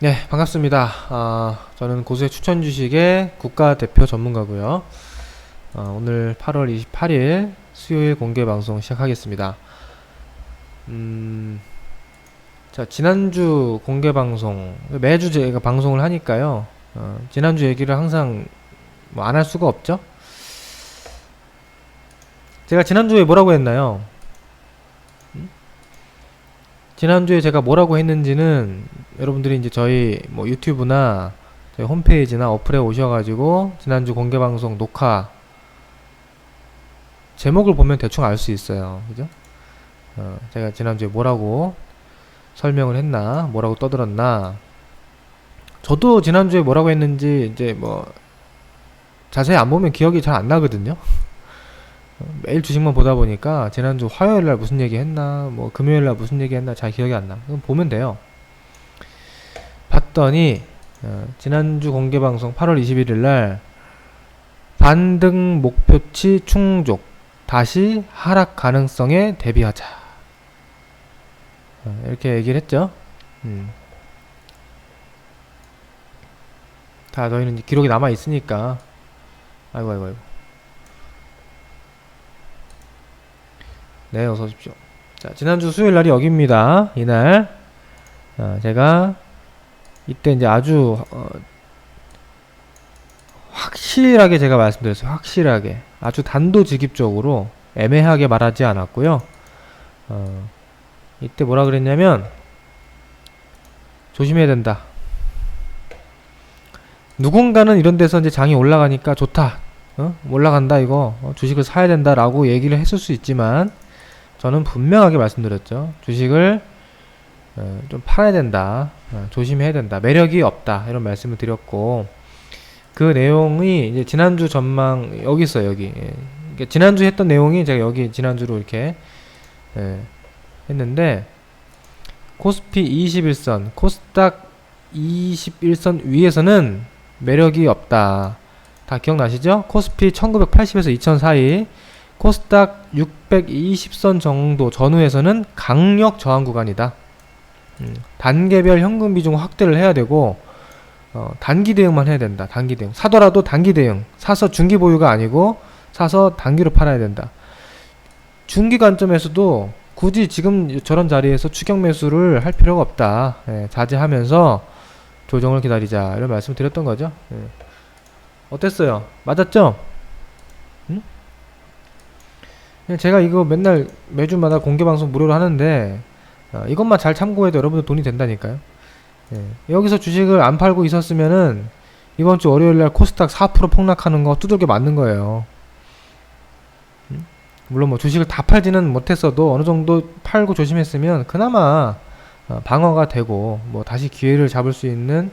네, 반갑습니다. 저는 고수의 추천 주식의 국가대표 전문가고요. 오늘 8월 28일 수요일 공개 방송 시작하겠습니다. 자, 지난주 공개 방송, 매주 제가 방송을 하니까요. 지난주 얘기를 항상 뭐 안 할 수가 없죠? 제가 지난주에 뭐라고 했나요? 지난주에 제가 뭐라고 했는지는 여러분들이 이제 저희 뭐 유튜브나 저희 홈페이지나 어플에 오셔가지고 지난주 공개방송 녹화 제목을 보면 대충 알 수 있어요. 그죠? 제가 지난주에 뭐라고 설명을 했나, 뭐라고 떠들었나. 저도 지난주에 뭐라고 했는지 이제 뭐 자세히 안 보면 기억이 잘 안 나거든요. 매일 주식만 보다 보니까 지난주 화요일날 무슨 얘기 했나, 뭐 금요일날 무슨 얘기 했나 잘 기억이 안 나. 그럼 보면 돼요. 봤더니 지난주 공개방송 8월 21일날 반등 목표치 충족, 다시 하락 가능성에 대비하자, 이렇게 얘기를 했죠. 다 저희는 이제 기록이 남아 있으니까. 아이고. 네, 어서 오십시오. 자, 지난주 수요일 날이 여기입니다. 이날 제가 이때 이제 아주 확실하게 제가 말씀드렸어요. 확실하게, 아주 단도직입적으로 애매하게 말하지 않았고요. 이때 뭐라 그랬냐면 조심해야 된다. 누군가는 이런 데서 이제 장이 올라가니까 좋다, 올라간다 이거, 주식을 사야 된다라고 얘기를 했을 수 있지만 저는 분명하게 말씀드렸죠. 주식을 좀 팔아야 된다, 조심해야 된다, 매력이 없다, 이런 말씀을 드렸고, 그 내용이 이제 지난주 전망 여기 있어요. 여기. 그러니까 지난주 했던 내용이 제가 여기 지난주로 이렇게 했는데, 코스피 21선, 코스닥 21선 위에서는 매력이 없다. 다 기억나시죠? 코스피 1980에서 2000 사이, 코스닥 620선 정도 전후에서는 강력 저항 구간이다. 단계별 현금 비중 확대를 해야 되고, 단기 대응만 해야 된다. 단기 대응. 사더라도 단기 대응. 사서 중기 보유가 아니고 사서 단기로 팔아야 된다. 중기 관점에서도 굳이 지금 저런 자리에서 추격 매수를 할 필요가 없다. 자제하면서 조정을 기다리자, 이런 말씀을 드렸던 거죠. 어땠어요? 맞았죠? 응? 제가 이거 맨날 매주마다 공개방송 무료로 하는데 이것만 잘 참고해도 여러분들 돈이 된다니까요. 여기서 주식을 안 팔고 있었으면은 이번 주 월요일날 코스닥 4% 폭락하는 거 두들겨 맞는 거예요. 물론 뭐 주식을 다 팔지는 못했어도 어느 정도 팔고 조심했으면 그나마 방어가 되고 뭐 다시 기회를 잡을 수 있는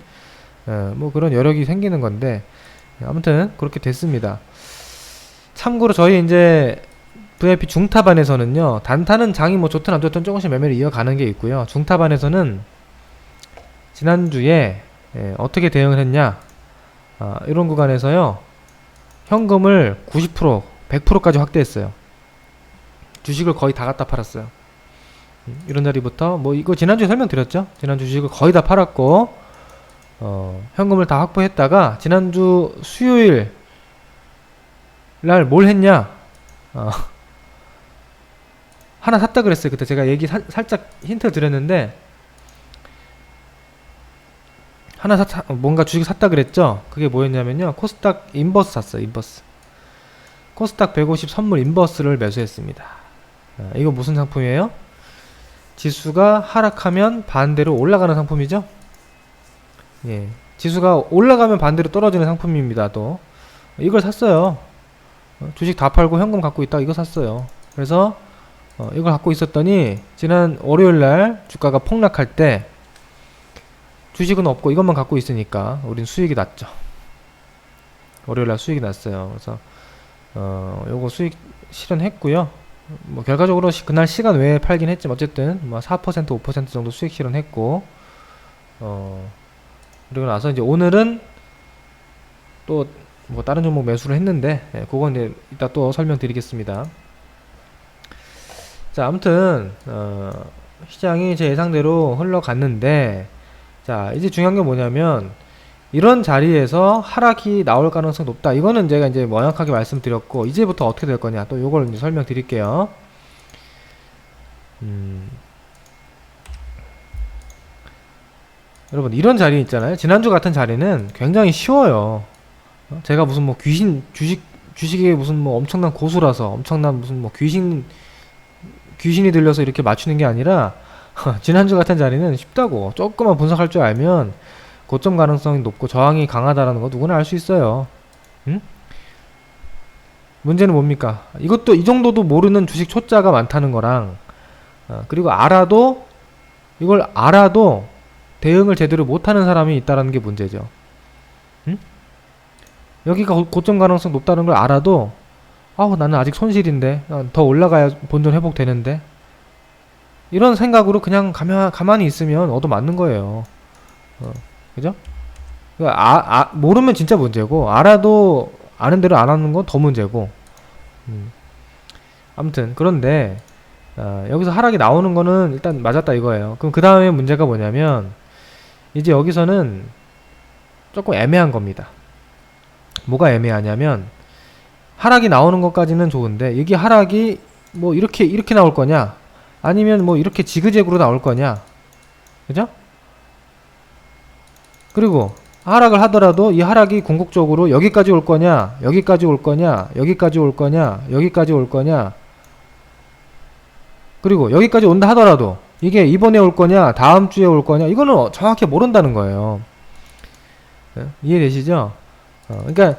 뭐 그런 여력이 생기는 건데, 아무튼 그렇게 됐습니다. 참고로 저희 이제 VIP 중타반에서는요, 단타는 장이 뭐 좋든 안 좋든 조금씩 매매를 이어가는 게 있고요. 중타반에서는 지난주에 어떻게 대응을 했냐, 이런 구간에서요 현금을 90%, 100%까지 확대했어요. 주식을 거의 다 갖다 팔았어요. 이런 자리부터 뭐 이거 지난주에 설명드렸죠. 지난주 주식을 거의 다 팔았고 현금을 다 확보했다가 지난주 수요일 날 뭘 했냐, 하나 샀다 그랬어요. 그때 제가 얘기 살짝 힌트를 드렸는데, 뭔가 주식 샀다 그랬죠. 그게 뭐였냐면요, 코스닥 인버스 샀어요. 인버스. 코스닥 150 선물 인버스를 매수했습니다. 이거 무슨 상품이에요? 지수가 하락하면 반대로 올라가는 상품이죠. 예, 지수가 올라가면 반대로 떨어지는 상품입니다. 또 이걸 샀어요. 주식 다 팔고 현금 갖고 있다 이거 샀어요. 그래서 이걸 갖고 있었더니 지난 월요일날 주가가 폭락할 때 주식은 없고 이것만 갖고 있으니까 우린 수익이 났죠. 월요일날 수익이 났어요. 그래서 요거 수익 실현했고요. 뭐 결과적으로 그날 시간 외에 팔긴 했지만 어쨌든 뭐 4% 5% 정도 수익 실현했고, 그리고 나서 이제 오늘은 또 뭐 다른 종목 매수를 했는데, 그건 이제 이따 또 설명드리겠습니다. 자, 아무튼 시장이 제 예상대로 흘러갔는데 자, 이제 중요한 게 뭐냐면 이런 자리에서 하락이 나올 가능성이 높다. 이거는 제가 이제 명확하게 말씀드렸고, 이제부터 어떻게 될 거냐, 또 요걸 이제 설명드릴게요. 여러분, 이런 자리 있잖아요. 지난주 같은 자리는 굉장히 쉬워요. 제가 무슨 뭐 주식에 무슨 뭐 엄청난 고수라서 엄청난 무슨 뭐 귀신이 들려서 이렇게 맞추는 게 아니라 지난주 같은 자리는 쉽다고. 조금만 분석할 줄 알면 고점 가능성이 높고 저항이 강하다라는 거 누구나 알 수 있어요. 응? 문제는 뭡니까? 이것도 이 정도도 모르는 주식 초짜가 많다는 거랑, 그리고 이걸 알아도 대응을 제대로 못하는 사람이 있다는 게 문제죠. 응? 여기가 고점 가능성 높다는 걸 알아도 나는 아직 손실인데, 더 올라가야 본전 회복되는데, 이런 생각으로 그냥 가만히 있으면 얻어맞는 거예요. 그죠? 모르면 진짜 문제고, 알아도 아는 대로 안 하는 건 더 문제고. 아무튼 그런데 여기서 하락이 나오는 거는 일단 맞았다 이거예요. 그럼 그 다음에 문제가 뭐냐면, 이제 여기서는 조금 애매한 겁니다. 뭐가 애매하냐면, 하락이 나오는 것까지는 좋은데, 이게 하락이 뭐 이렇게 나올 거냐, 아니면 뭐 이렇게 지그재그로 나올 거냐, 그죠? 그리고 하락을 하더라도 이 하락이 궁극적으로 여기까지 올 거냐, 여기까지 올 거냐, 여기까지 올 거냐, 여기까지 올 거냐, 그리고 여기까지 온다 하더라도 이게 이번에 올 거냐, 다음 주에 올 거냐, 이거는 정확히 모른다는 거예요. 이해되시죠? 그러니까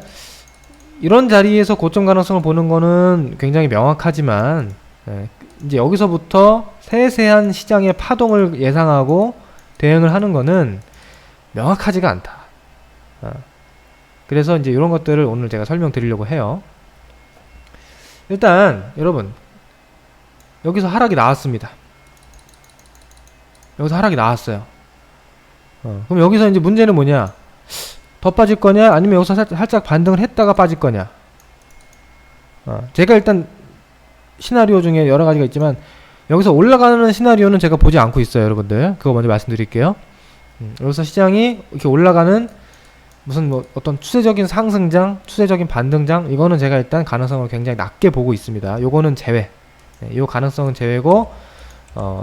이런 자리에서 고점 가능성을 보는 거는 굉장히 명확하지만, 이제 여기서부터 세세한 시장의 파동을 예상하고 대응을 하는 거는 명확하지가 않다. 그래서 이제 이런 것들을 오늘 제가 설명드리려고 해요. 일단 여러분, 여기서 하락이 나왔습니다. 여기서 하락이 나왔어요. 그럼 여기서 이제 문제는 뭐냐? 더 빠질 거냐, 아니면 여기서 살짝 반등을 했다가 빠질 거냐? 제가 일단 시나리오 중에 여러 가지가 있지만, 여기서 올라가는 시나리오는 제가 보지 않고 있어요, 여러분들. 그거 먼저 말씀드릴게요. 여기서 시장이 이렇게 올라가는 무슨 뭐 어떤 추세적인 상승장, 추세적인 반등장, 이거는 제가 일단 가능성을 굉장히 낮게 보고 있습니다. 요거는 제외. 요 가능성은 제외고,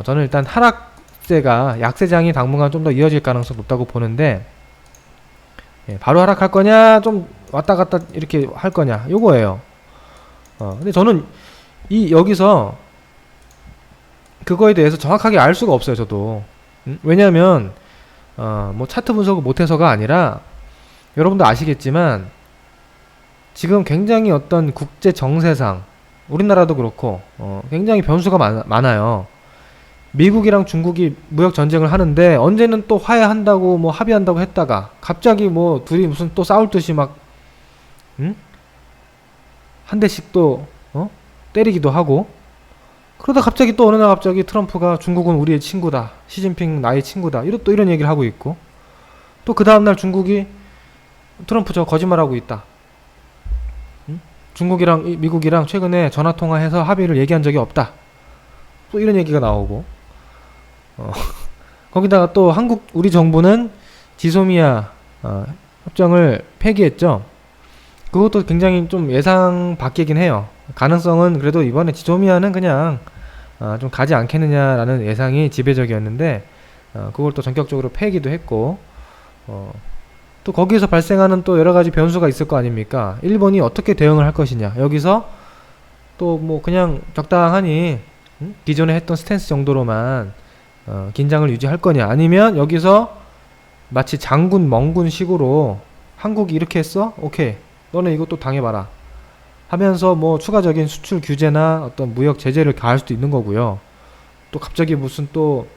저는 일단 하락세가, 약세장이 당분간 좀 더 이어질 가능성이 높다고 보는데, 바로 하락할 거냐, 좀 왔다 갔다 이렇게 할 거냐, 요거예요. 근데 저는 여기서 그거에 대해서 정확하게 알 수가 없어요, 저도. 왜냐면 뭐 차트 분석을 못해서가 아니라, 여러분도 아시겠지만 지금 굉장히 어떤 국제 정세상, 우리나라도 그렇고 굉장히 변수가 많아요. 미국이랑 중국이 무역 전쟁을 하는데, 언제는 또 화해한다고 뭐 합의한다고 했다가 갑자기 뭐 둘이 무슨 또 싸울 듯이 막 한 대씩 또 때리기도 하고, 그러다 갑자기 또 어느 날 갑자기 트럼프가 중국은 우리의 친구다, 시진핑 나의 친구다, 또 이런 얘기를 하고 있고, 또 그 다음날 중국이 트럼프 저 거짓말하고 있다, 중국이랑 미국이랑 최근에 전화통화해서 합의를 얘기한 적이 없다, 또 이런 얘기가 나오고, 거기다가 또 우리 정부는 지소미아 협정을 폐기했죠. 그것도 굉장히 좀 예상 밖이긴 해요. 가능성은 그래도 이번에 지소미아는 그냥 좀 가지 않겠느냐라는 예상이 지배적이었는데, 그걸 또 전격적으로 폐기도 했고, 또 거기에서 발생하는 또 여러가지 변수가 있을 거 아닙니까? 일본이 어떻게 대응을 할 것이냐, 여기서 또 뭐 그냥 적당하니 기존에 했던 스탠스 정도로만 긴장을 유지할 거냐, 아니면 여기서 마치 장군 멍군 식으로 한국이 이렇게 했어? 오케이, 너네 이것도 당해봐라 하면서 뭐 추가적인 수출 규제나 어떤 무역 제재를 가할 수도 있는 거고요. 또 갑자기 무슨 또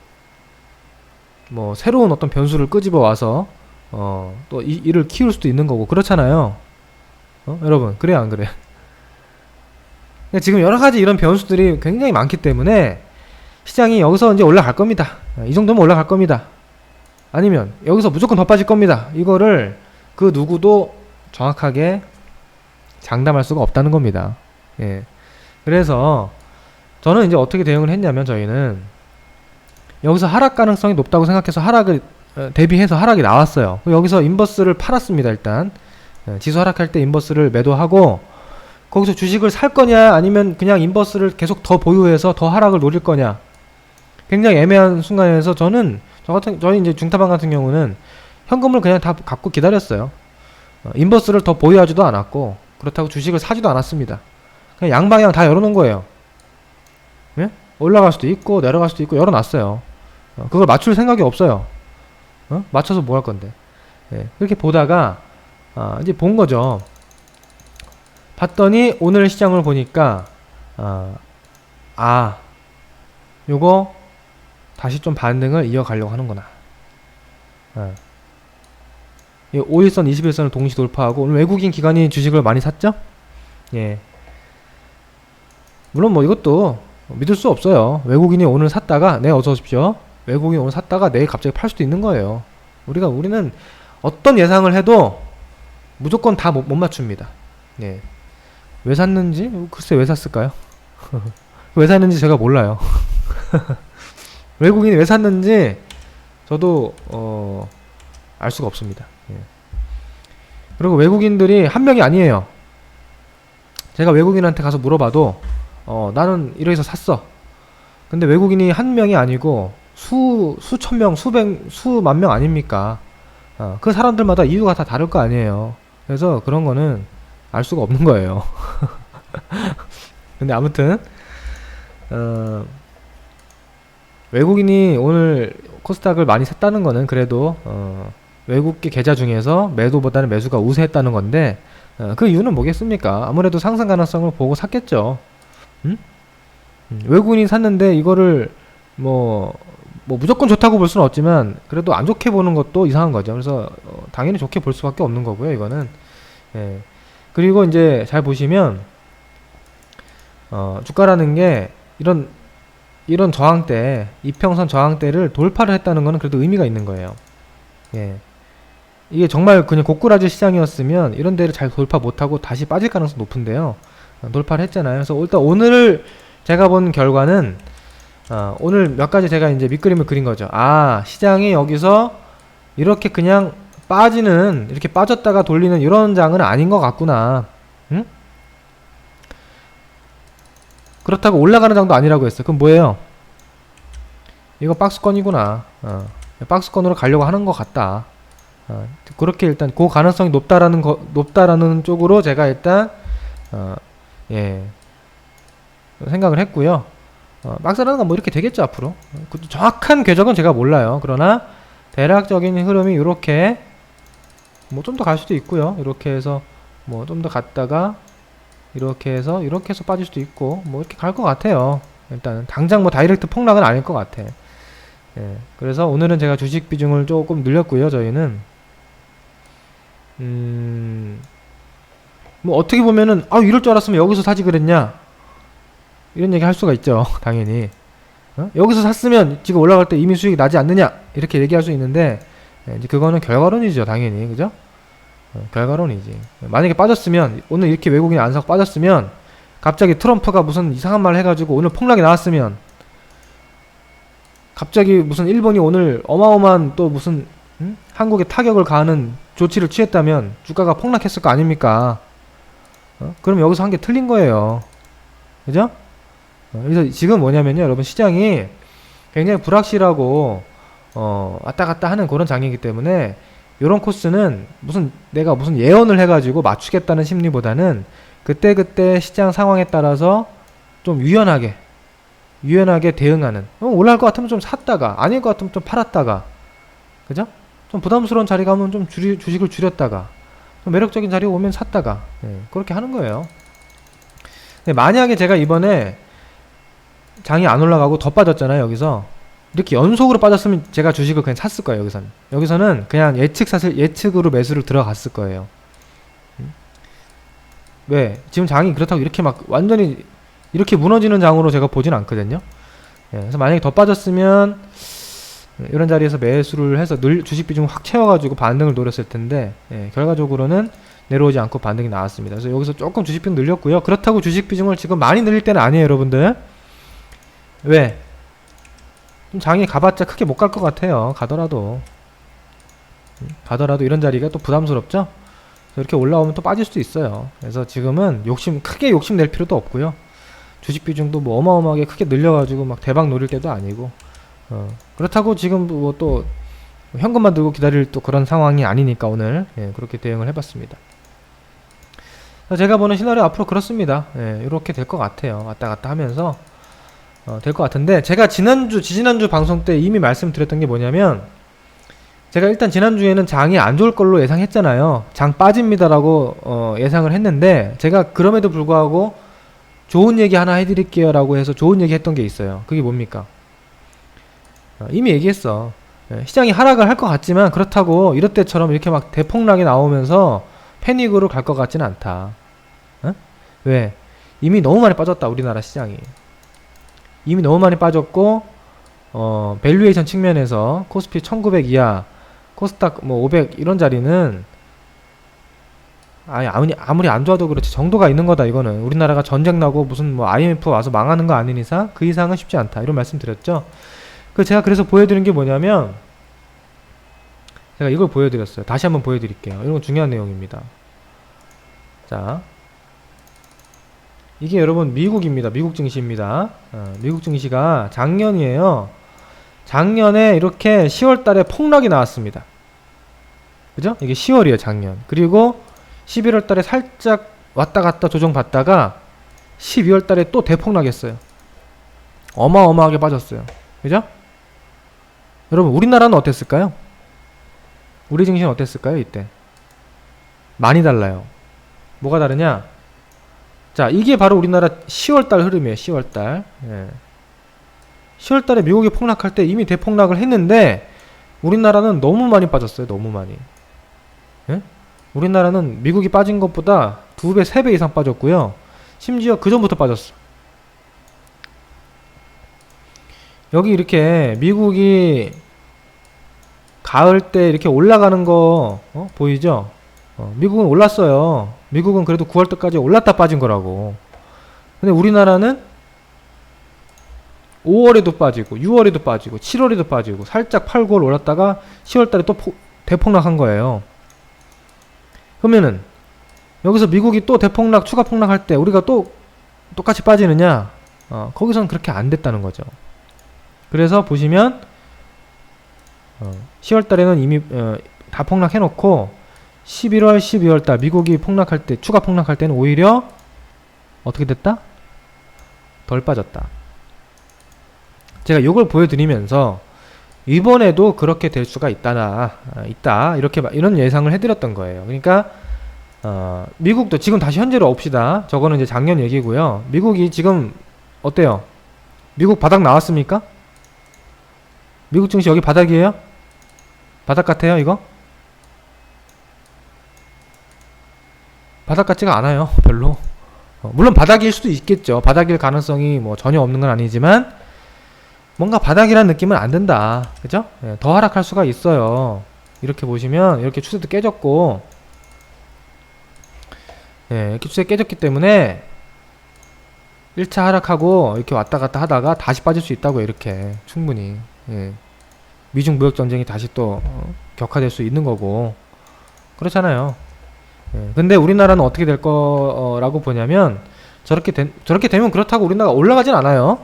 뭐 새로운 어떤 변수를 끄집어 와서 또 이를 키울 수도 있는 거고, 그렇잖아요. 여러분, 그래요 안 그래? 지금 여러 가지 이런 변수들이 굉장히 많기 때문에 시장이 여기서 이제 올라갈 겁니다. 이 정도면 올라갈 겁니다. 아니면 여기서 무조건 더 빠질 겁니다. 이거를 그 누구도 정확하게 장담할 수가 없다는 겁니다. 그래서 저는 이제 어떻게 대응을 했냐면, 저희는 여기서 하락 가능성이 높다고 생각해서 하락을 대비해서 하락이 나왔어요. 여기서 인버스를 팔았습니다. 일단 지수 하락할 때 인버스를 매도하고, 거기서 주식을 살 거냐 아니면 그냥 인버스를 계속 더 보유해서 더 하락을 노릴 거냐, 굉장히 애매한 순간에서 저희 이제 중타방 같은 경우는 현금을 그냥 다 갖고 기다렸어요. 인버스를 더 보유하지도 않았고 그렇다고 주식을 사지도 않았습니다. 그냥 양방향 다 열어놓은 거예요. 예? 올라갈 수도 있고 내려갈 수도 있고 열어놨어요. 그걸 맞출 생각이 없어요. 맞춰서 뭐 할 건데. 예. 그렇게 보다가 이제 본 거죠. 봤더니 오늘 시장을 보니까 요거 다시 좀 반등을 이어가려고 하는구나. 5일선, 21선을 동시 돌파하고, 오늘 외국인 기관이 주식을 많이 샀죠? 예. 물론 뭐 이것도 믿을 수 없어요. 외국인이 오늘 샀다가, 네, 어서 오십시오. 외국인이 오늘 샀다가 내일 갑자기 팔 수도 있는 거예요. 우리는 어떤 예상을 해도 무조건 다 못 맞춥니다. 예. 왜 샀는지? 글쎄 왜 샀을까요? 왜 샀는지 제가 몰라요. 외국인이 왜 샀는지 저도 알 수가 없습니다. 예. 그리고 외국인들이 한 명이 아니에요. 제가 외국인한테 가서 물어봐도 나는 이래서 샀어. 근데 외국인이 한 명이 아니고 수천 명, 수만 명 아닙니까? 그 사람들마다 이유가 다 다를 거 아니에요. 그래서 그런 거는 알 수가 없는 거예요. 근데 아무튼 외국인이 오늘 코스닥을 많이 샀다는 거는 그래도 외국계 계좌 중에서 매도보다는 매수가 우세했다는 건데, 그 이유는 뭐겠습니까? 아무래도 상승 가능성을 보고 샀겠죠. 외국인이 샀는데 이거를 뭐 무조건 좋다고 볼 수는 없지만 그래도 안 좋게 보는 것도 이상한 거죠. 그래서 당연히 좋게 볼 수밖에 없는 거고요, 이거는. 예. 그리고 이제 잘 보시면 주가라는 게 이런 저항대, 이평선 저항대를 돌파를 했다는 거는 그래도 의미가 있는 거예요. 예. 이게 정말 그냥 고꾸라지 시장이었으면 이런 데를 잘 돌파 못하고 다시 빠질 가능성이 높은데요. 돌파를 했잖아요. 그래서 일단 오늘 제가 본 결과는 오늘 몇 가지 제가 이제 밑그림을 그린 거죠. 시장이 여기서 이렇게 그냥 이렇게 빠졌다가 돌리는 이런 장은 아닌 것 같구나. 응? 그렇다고 올라가는 장도 아니라고 했어요. 그럼 뭐예요? 이거 박스권이구나. 박스권으로 가려고 하는 것 같다. 그렇게 일단 그 가능성이 높다라는 쪽으로 제가 일단 생각을 했고요. 박스라는 건 뭐 이렇게 되겠죠, 앞으로. 정확한 궤적은 제가 몰라요. 그러나 대략적인 흐름이 이렇게 뭐 좀 더 갈 수도 있고요. 이렇게 해서 뭐 좀 더 갔다가 이렇게 해서 빠질 수도 있고 뭐 이렇게 갈 것 같아요. 일단은 당장 뭐 다이렉트 폭락은 아닐 것 같아. 예. 그래서 오늘은 제가 주식 비중을 조금 늘렸고요. 저희는 뭐 어떻게 보면은 이럴 줄 알았으면 여기서 사지 그랬냐, 이런 얘기 할 수가 있죠. 당연히 여기서 샀으면 지금 올라갈 때 이미 수익이 나지 않느냐, 이렇게 얘기할 수 있는데, 이제 그거는 결과론이죠. 당연히. 그죠? 결과론이지. 만약에 빠졌으면, 오늘 이렇게 외국인이 안 사고 빠졌으면, 갑자기 트럼프가 무슨 이상한 말 해가지고 오늘 폭락이 나왔으면, 갑자기 무슨 일본이 오늘 어마어마한 또 무슨 한국에 타격을 가하는 조치를 취했다면 주가가 폭락했을 거 아닙니까? 그럼 여기서 한 게 틀린 거예요. 그죠? 그래서 지금 뭐냐면요, 여러분, 시장이 굉장히 불확실하고 왔다 갔다 하는 그런 장이기 때문에 요런 코스는 내가 무슨 예언을 해가지고 맞추겠다는 심리보다는 그때그때 시장 상황에 따라서 좀 유연하게 대응하는, 올라갈 것 같으면 좀 샀다가, 아닐 것 같으면 좀 팔았다가, 그죠? 좀 부담스러운 자리 가면 좀 주식을 줄였다가, 좀 매력적인 자리가 오면 샀다가, 그렇게 하는 거예요. 근데 만약에 제가 이번에 장이 안 올라가고 더 빠졌잖아요. 여기서 이렇게 연속으로 빠졌으면 제가 주식을 그냥 샀을 거예요. 여기서는 그냥 예측으로 매수를 들어갔을 거예요. 왜? 지금 장이 그렇다고 이렇게 막 완전히 이렇게 무너지는 장으로 제가 보진 않거든요. 그래서 만약에 더 빠졌으면 이런 자리에서 매수를 해서 주식 비중을 확 채워가지고 반등을 노렸을 텐데, 결과적으로는 내려오지 않고 반등이 나왔습니다. 그래서 여기서 조금 주식 비중 늘렸고요. 그렇다고 주식 비중을 지금 많이 늘릴 때는 아니에요, 여러분들. 왜? 좀 장이 가봤자 크게 못 갈 것 같아요. 가더라도. 가더라도 이런 자리가 또 부담스럽죠. 이렇게 올라오면 또 빠질 수도 있어요. 그래서 지금은 크게 욕심 낼 필요도 없고요. 주식 비중도 뭐 어마어마하게 크게 늘려가지고 막 대박 노릴 때도 아니고, 그렇다고 지금 뭐 또 현금만 들고 기다릴 또 그런 상황이 아니니까 오늘 그렇게 대응을 해봤습니다. 제가 보는 시나리오 앞으로 그렇습니다. 이렇게 될 것 같아요. 왔다 갔다 하면서 될 것 같은데, 제가 지지난주 방송 때 이미 말씀드렸던 게 뭐냐면, 제가 일단 지난주에는 장이 안 좋을 걸로 예상했잖아요. 장 빠집니다라고 예상을 했는데, 제가 그럼에도 불구하고 좋은 얘기 하나 해드릴게요 라고 해서 좋은 얘기 했던 게 있어요. 그게 뭡니까? 이미 얘기했어. 시장이 하락을 할 것 같지만, 그렇다고 이럴 때처럼 이렇게 막 대폭락이 나오면서 패닉으로 갈 것 같지는 않다. 왜? 이미 너무 많이 빠졌다, 우리나라 시장이. 이미 너무 많이 빠졌고, 밸류에이션 측면에서 코스피 1900 이하, 코스닥 뭐 500 이런 자리는 아무리 안 좋아도 그렇지 정도가 있는 거다. 이거는 우리나라가 전쟁 나고 무슨 뭐 IMF 와서 망하는 거 아닌 이상 그 이상은 쉽지 않다, 이런 말씀 드렸죠. 제가 그래서 보여드린 게 뭐냐면, 제가 이걸 보여드렸어요. 다시 한번 보여드릴게요. 이런 거 중요한 내용입니다. 자, 이게 여러분 미국입니다. 미국 증시입니다. 미국 증시가 작년이에요. 작년에 이렇게 10월달에 폭락이 나왔습니다. 그죠? 이게 10월이에요, 작년. 그리고 11월달에 살짝 왔다갔다 조정받다가 12월달에 또 대폭락했어요. 어마어마하게 빠졌어요. 그죠? 여러분, 우리나라는 어땠을까요? 우리 증시는 어땠을까요, 이때? 많이 달라요. 뭐가 다르냐? 자, 이게 바로 우리나라 10월달 흐름이에요. 10월달. 10월달에 미국이 폭락할 때 이미 대폭락을 했는데, 우리나라는 너무 많이 빠졌어요. 너무 많이. 우리나라는 미국이 빠진 것보다 2배, 3배 이상 빠졌고요. 심지어 그 전부터 빠졌어. 여기 이렇게 미국이 가을 때 이렇게 올라가는 거 보이죠? 미국은 올랐어요. 미국은 그래도 9월달까지 올랐다 빠진 거라고. 근데 우리나라는 5월에도 빠지고 6월에도 빠지고 7월에도 빠지고 살짝 8, 9월 올랐다가 10월달에 또 대폭락한 거예요. 그러면은 여기서 미국이 또 대폭락, 추가 폭락할 때 우리가 또 똑같이 빠지느냐? 거기서는 그렇게 안 됐다는 거죠. 그래서 보시면 10월달에는 이미 다 폭락해놓고 11월, 12월달 미국이 폭락할 때, 추가 폭락할 때는 오히려 어떻게 됐다? 덜 빠졌다. 제가 이걸 보여드리면서 이번에도 그렇게 될 수가 있다, 이런 예상을 해드렸던 거예요. 그러니까 미국도 지금 다시 현재로 옵시다. 저거는 이제 작년 얘기고요. 미국이 지금 어때요? 미국 바닥 나왔습니까? 미국 증시 여기 바닥이에요? 바닥 같아요, 이거? 바닥 같지가 않아요, 별로. 물론 바닥일 수도 있겠죠. 바닥일 가능성이 뭐 전혀 없는 건 아니지만, 뭔가 바닥이라는 느낌은 안 든다. 그죠? 더 하락할 수가 있어요. 이렇게 보시면, 이렇게 추세도 깨졌고, 이렇게 추세 깨졌기 때문에, 1차 하락하고, 이렇게 왔다 갔다 하다가 다시 빠질 수 있다고, 이렇게. 충분히. 미중 무역 전쟁이 다시 또, 격화될 수 있는 거고. 그렇잖아요. 근데 우리나라는 어떻게 될 거라고 보냐면, 저렇게 되면 그렇다고 우리나라가 올라가진 않아요.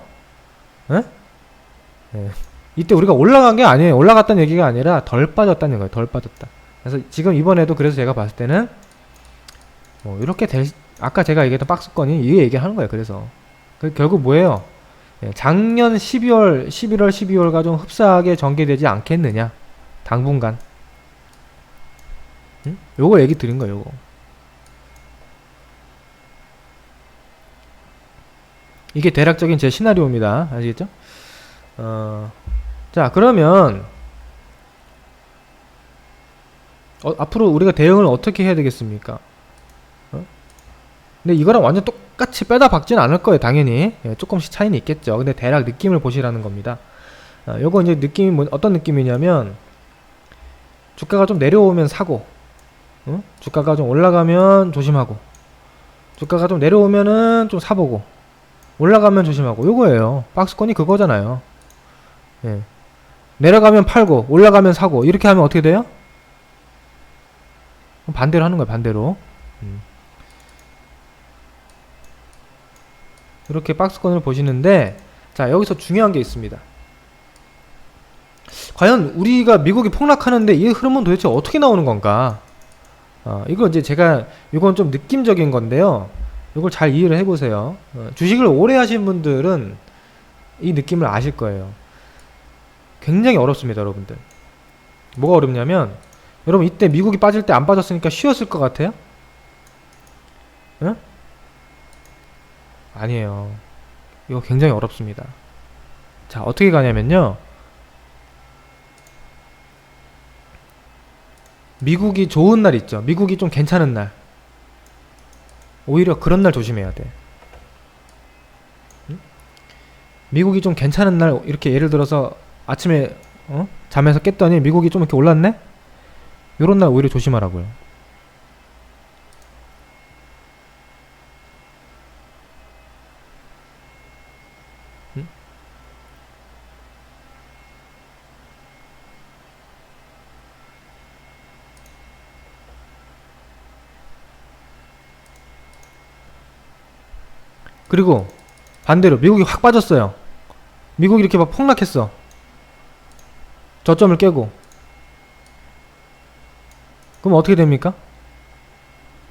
이때 우리가 올라간 게 아니에요. 올라갔다는 얘기가 아니라 덜 빠졌다는 거예요. 덜 빠졌다. 그래서 지금 이번에도 그래서 제가 봤을 때는 이렇게 아까 제가 얘기했던 박스권이 이 얘기하는 거예요. 그래서 결국 뭐예요? 작년 11월, 12월과 좀 흡사하게 전개되지 않겠느냐, 당분간. 요거 얘기 드린 거예요. 요거. 이게 대략적인 제 시나리오입니다. 아시겠죠? 자, 그러면 앞으로 우리가 대응을 어떻게 해야 되겠습니까? 근데 이거랑 완전 똑같이 빼다 박지는 않을 거예요, 당연히. 조금씩 차이는 있겠죠. 근데 대략 느낌을 보시라는 겁니다. 요거 이제 느낌이 어떤 느낌이냐면, 주가가 좀 내려오면 사고, 주가가 좀 올라가면 조심하고, 주가가 좀 내려오면은 좀 사보고, 올라가면 조심하고, 요거예요. 박스권이 그거잖아요. 내려가면 팔고 올라가면 사고, 이렇게 하면 어떻게 돼요? 반대로 하는 거예요, 반대로. 이렇게 박스권을 보시는데, 자, 여기서 중요한 게 있습니다. 과연 우리가 미국이 폭락하는데 이 흐름은 도대체 어떻게 나오는 건가? 이거 이제 제가, 이건 좀 느낌적인 건데요. 이걸 잘 이해를 해보세요. 주식을 오래 하신 분들은 이 느낌을 아실 거예요. 굉장히 어렵습니다, 여러분들. 뭐가 어렵냐면, 여러분 이때 미국이 빠질 때 안 빠졌으니까 쉬었을 것 같아요? 응? 아니에요. 이거 굉장히 어렵습니다. 자, 어떻게 가냐면요. 미국이 좋은 날 있죠. 미국이 좀 괜찮은 날. 오히려 그런 날 조심해야 돼. 응? 미국이 좀 괜찮은 날, 이렇게 예를 들어서 아침에 잠에서 깼더니 미국이 좀 이렇게 올랐네? 요런 날 오히려 조심하라고요. 응? 그리고 반대로 미국이 확 빠졌어요. 미국이 이렇게 막 폭락했어. 저점을 깨고. 그럼 어떻게 됩니까?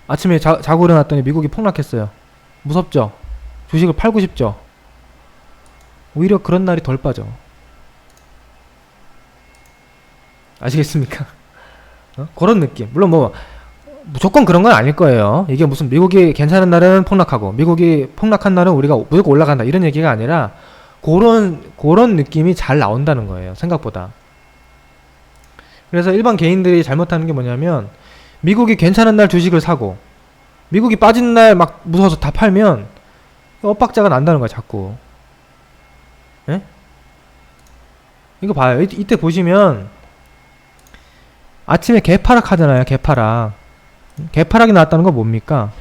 아침에 자고 일어났더니 미국이 폭락했어요. 무섭죠? 주식을 팔고 싶죠? 오히려 그런 날이 덜 빠져. 아시겠습니까? 그런 느낌. 물론 뭐 무조건 그런 건 아닐 거예요. 이게 무슨 미국이 괜찮은 날은 폭락하고 미국이 폭락한 날은 우리가 무조건 올라간다 이런 얘기가 아니라 그런 느낌이 잘 나온다는 거예요. 생각보다. 그래서 일반 개인들이 잘못하는 게 뭐냐면 미국이 괜찮은 날 주식을 사고 미국이 빠진 날 막 무서워서 다 팔면 엇박자가 난다는 거야, 자꾸. 예? 이거 봐요. 이때 보시면 아침에 개파락 하잖아요. 개파락. 개파락이 나왔다는 건 뭡니까?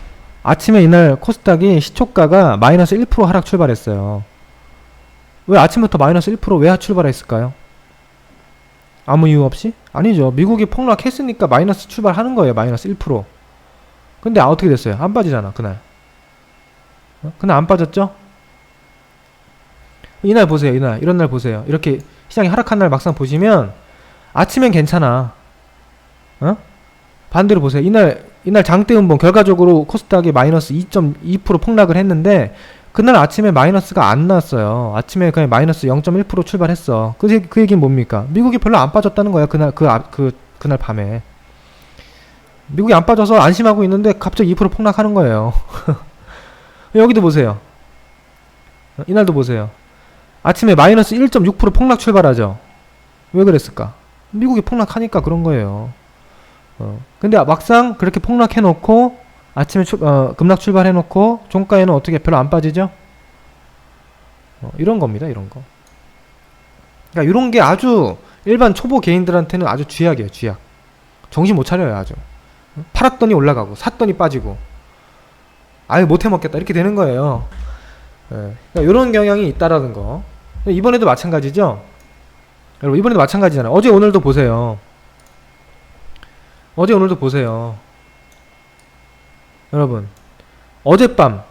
아침에 이날 코스닥이 시초가가 마이너스 1% 하락 출발했어요. 왜 아침부터 마이너스 1% 왜 출발했을까요? 아무 이유 없이? 아니죠. 미국이 폭락했으니까 마이너스 출발하는 거예요. 마이너스 1%. 근데 어떻게 됐어요? 안 빠지잖아, 그날. 그날 안 빠졌죠? 이날 보세요. 이런 날 보세요. 이렇게 시장이 하락한 날 막상 보시면 아침엔 괜찮아. 반대로 보세요. 이날 장대음봉 결과적으로 코스닥이 마이너스 2.2% 폭락을 했는데 그날 아침에 마이너스가 안 나왔어요. 아침에 그냥 마이너스 0.1% 출발했어. 그 얘기는 뭡니까? 미국이 별로 안 빠졌다는 거야. 그날 밤에. 미국이 안 빠져서 안심하고 있는데 갑자기 2% 폭락하는 거예요. 여기도 보세요. 이날도 보세요. 아침에 마이너스 1.6% 폭락 출발하죠. 왜 그랬을까? 미국이 폭락하니까 그런 거예요. 근데 막상 그렇게 폭락해놓고 아침에 급락 출발해놓고 종가에는 어떻게 별로 안 빠지죠? 이런 겁니다. 이런 거. 그러니까 이런 게 아주 일반 초보 개인들한테는 아주 쥐약이에요. 쥐약. 정신 못 차려요. 아주. 팔았더니 올라가고 샀더니 빠지고 아예 못해 먹겠다 이렇게 되는 거예요. 그러니까 이런 경향이 있다라는 거. 이번에도 마찬가지죠. 여러분 이번에도 마찬가지잖아요. 어제 오늘도 보세요. 어제 오늘도 보세요. 여러분 어젯밤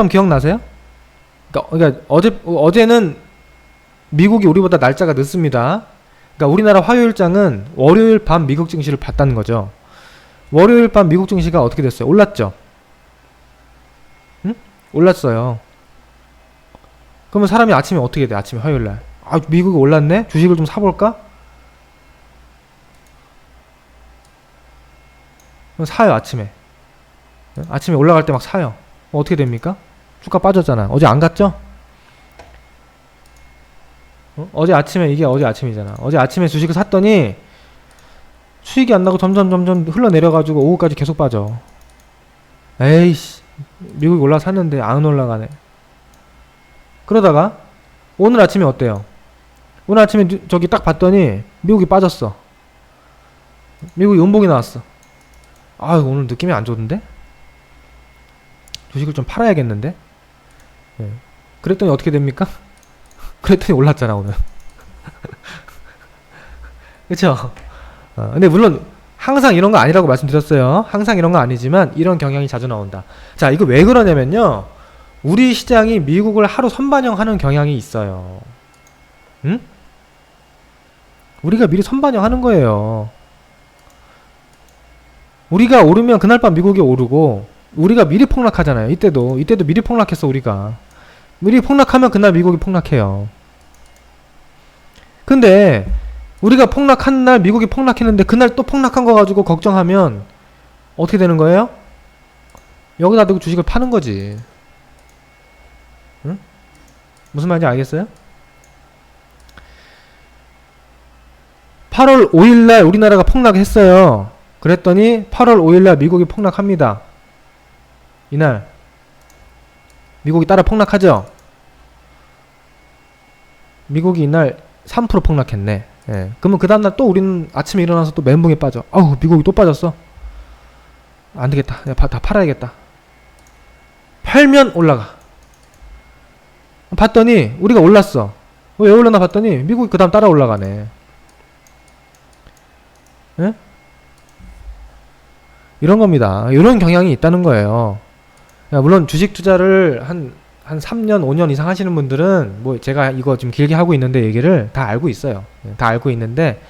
기억나세요? 그러니까 어제는 미국이 우리보다 날짜가 늦습니다. 그러니까 우리나라 화요일장은 월요일 밤 미국 증시를 봤다는 거죠. 월요일 밤 미국 증시가 어떻게 됐어요? 올랐죠? 응? 올랐어요. 그러면 사람이 아침에 어떻게 돼? 아침에 화요일날 미국이 올랐네? 주식을 좀 사볼까? 그럼 사요. 아침에 올라갈 때 막 사요. 어떻게 됩니까? 주가 빠졌잖아. 어제 안 갔죠? 어제 아침에 이게 어제 아침이잖아. 어제 아침에 주식을 샀더니 수익이 안 나고 점점 흘러내려가지고 오후까지 계속 빠져. 에이씨, 미국이 올라샀는데 안 올라가네. 그러다가 오늘 아침에 어때요? 오늘 아침에 저기 딱 봤더니 미국이 빠졌어. 미국이 음봉이 나왔어. 오늘 느낌이 안 좋은데? 주식을 좀 팔아야겠는데? 네. 그랬더니 어떻게 됩니까? 그랬더니 올랐잖아 오늘. 그쵸? 근데 물론 항상 이런 거 아니라고 말씀드렸어요. 항상 이런 거 아니지만 이런 경향이 자주 나온다. 자, 이거 왜 그러냐면요. 우리 시장이 미국을 하루 선반영하는 경향이 있어요. 응? 우리가 미리 선반영하는 거예요. 우리가 오르면 그날 밤 미국이 오르고, 우리가 미리 폭락하잖아요. 이때도 미리 폭락했어. 우리가 미리 폭락하면 그날 미국이 폭락해요. 근데 우리가 폭락한 날 미국이 폭락했는데 그날 또 폭락한 거 가지고 걱정하면 어떻게 되는 거예요? 여기다 두고 주식을 파는 거지. 응? 무슨 말인지 알겠어요? 8월 5일날 우리나라가 폭락했어요. 그랬더니 8월 5일날 미국이 폭락합니다. 이날 미국이 따라 폭락하죠. 미국이 이날 3% 폭락했네. 예. 그러면 그 다음날 또 우리는 아침에 일어나서 또 멘붕에 빠져. 아우, 미국이 또 빠졌어. 안 되겠다. 다 팔아야겠다. 팔면 올라가. 봤더니 우리가 올랐어. 왜 올랐나 봤더니 미국이 그 다음 따라 올라가네. 예? 이런 겁니다. 이런 경향이 있다는 거예요. 물론 주식 투자를 한 3년, 5년 이상 하시는 분들은 뭐 제가 이거 좀 길게 하고 있는데 얘기를 다 알고 있어요. 다 알고 있는데,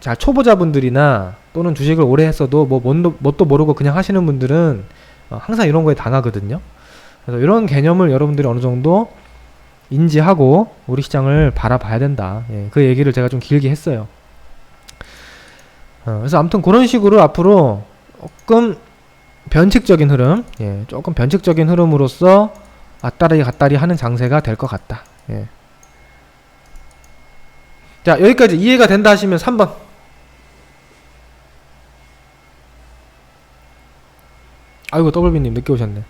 자, 초보자분들이나 또는 주식을 오래 했어도 뭐 뭣도 모르고 그냥 하시는 분들은 항상 이런 거에 당하거든요. 그래서 이런 개념을 여러분들이 어느 정도 인지하고 우리 시장을 바라봐야 된다. 예, 그 얘기를 제가 좀 길게 했어요. 그래서 아무튼 그런 식으로 앞으로 조금 변칙적인 흐름, 예, 조금 변칙적인 흐름으로서 왔다리 갔다리 하는 장세가 될 것 같다. 예. 자, 여기까지 이해가 된다 하시면 3번. 아이고, 더블비님 늦게 오셨네.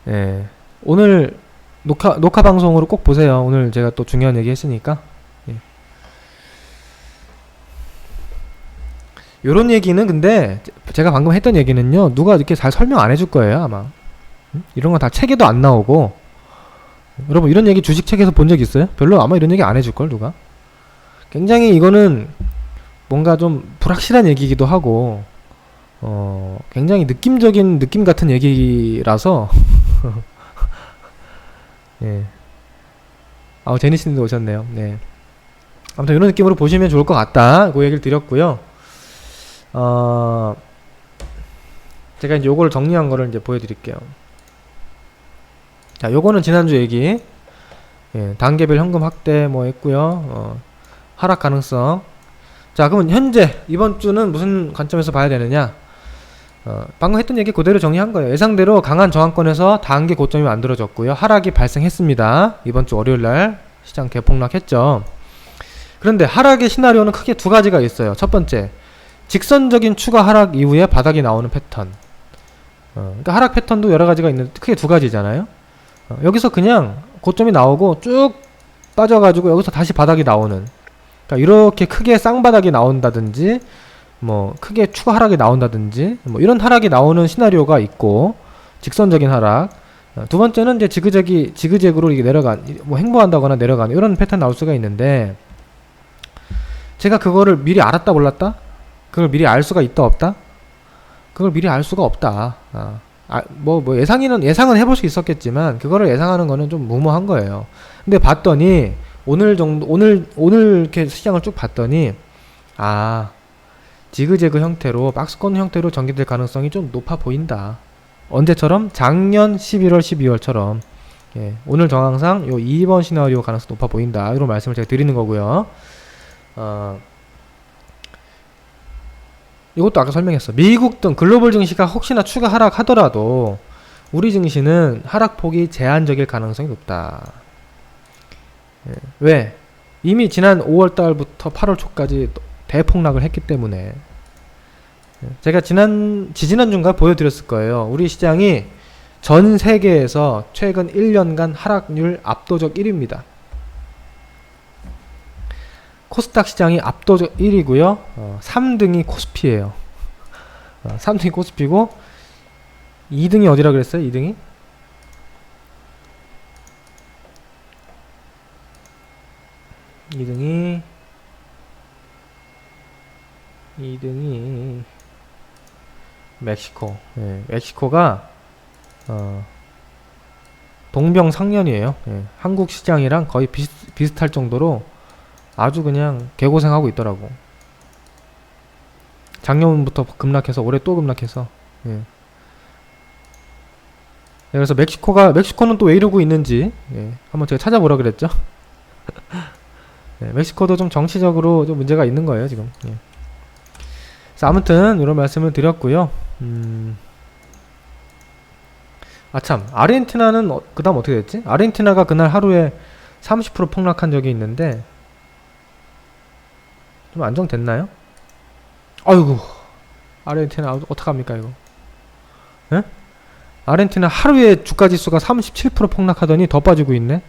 예. 오늘 녹화 방송으로 꼭 보세요. 오늘 제가 또 중요한 얘기 했으니까. 예. 요런 얘기는 근데 제가 방금 했던 얘기는요, 누가 이렇게 잘 설명 안 해줄 거예요, 아마. 이런 거 다 책에도 안 나오고. 여러분, 이런 얘기 주식 책에서 본 적 있어요? 별로 아마 이런 얘기 안 해줄걸, 누가? 굉장히 이거는 뭔가 좀 불확실한 얘기이기도 하고, 굉장히 느낌적인 느낌 같은 얘기라서, 예. 제니스님도 오셨네요. 네. 아무튼 이런 느낌으로 보시면 좋을 것 같다. 그 얘기를 드렸고요. 제가 이제 요거를 정리한 거를 이제 보여드릴게요. 자, 요거는 지난주 얘기. 예, 단계별 현금 확대 뭐 했고요. 하락 가능성. 자, 그러면 현재 이번 주는 무슨 관점에서 봐야 되느냐? 방금 했던 얘기 그대로 정리한 거예요. 예상대로 강한 저항권에서 단기 고점이 만들어졌고요. 하락이 발생했습니다. 이번 주 월요일날 시장 대폭락했죠. 그런데 하락의 시나리오는 크게 두 가지가 있어요. 첫 번째, 직선적인 추가 하락 이후에 바닥이 나오는 패턴. 그러니까 하락 패턴도 여러 가지가 있는데 크게 두 가지잖아요. 여기서 그냥 고점이 나오고 쭉 빠져가지고 여기서 다시 바닥이 나오는. 그러니까 이렇게 크게 쌍바닥이 나온다든지, 뭐 크게 추가 하락이 나온다든지, 뭐 이런 하락이 나오는 시나리오가 있고, 직선적인 하락. 두 번째는 이제 지그재그로 이게 뭐 횡보한다거나 내려가는 이런 패턴 나올 수가 있는데, 제가 그거를 미리 알았다 몰랐다? 그걸 미리 알 수가 있다 없다? 그걸 미리 알 수가 없다. 뭐 예상은 해볼 수 있었겠지만 그거를 예상하는 거는 좀 무모한 거예요. 근데 봤더니 오늘 이렇게 시장을 쭉 봤더니 지그재그 형태로 박스권 형태로 전개될 가능성이 좀 높아 보인다. 언제처럼? 작년 11월 12월처럼. 예, 오늘 정황상 요 2번 시나리오 가능성 높아 보인다. 이런 말씀을 제가 드리는 거고요. 이것도 아까 설명했어. 미국 등 글로벌 증시가 혹시나 추가 하락하더라도 우리 증시는 하락폭이 제한적일 가능성이 높다. 예. 왜? 이미 지난 5월달부터 8월 초까지 대폭락을 했기 때문에. 제가 지지난주인가 보여드렸을 거예요. 우리 시장이 전 세계에서 최근 1년간 하락률 압도적 1위입니다. 코스닥 시장이 압도적 1위고요. 3등이 코스피예요. 3등이 코스피고 2등이 어디라 그랬어요? 2등이? 2등이 멕시코. 예, 멕시코가 동병상련이에요. 예, 한국 시장이랑 거의 비슷할 정도로 아주 그냥 개고생하고 있더라고. 작년부터 급락해서 올해 또 급락해서. 예. 그래서 멕시코는 또 왜 이러고 있는지 한번 제가 찾아보라 그랬죠. 멕시코도 좀 정치적으로 좀 문제가 있는 거예요 지금. 그래서 아무튼 이런 말씀을 드렸고요. 아참, 아르헨티나는 그 다음 어떻게 됐지? 아르헨티나가 그날 하루에 30% 폭락한 적이 있는데 좀 안정됐나요? 아이고, 아르헨티나 어떡합니까 이거. 에? 아르헨티나 하루에 주가지수가 37% 폭락하더니 더 빠지고 있네.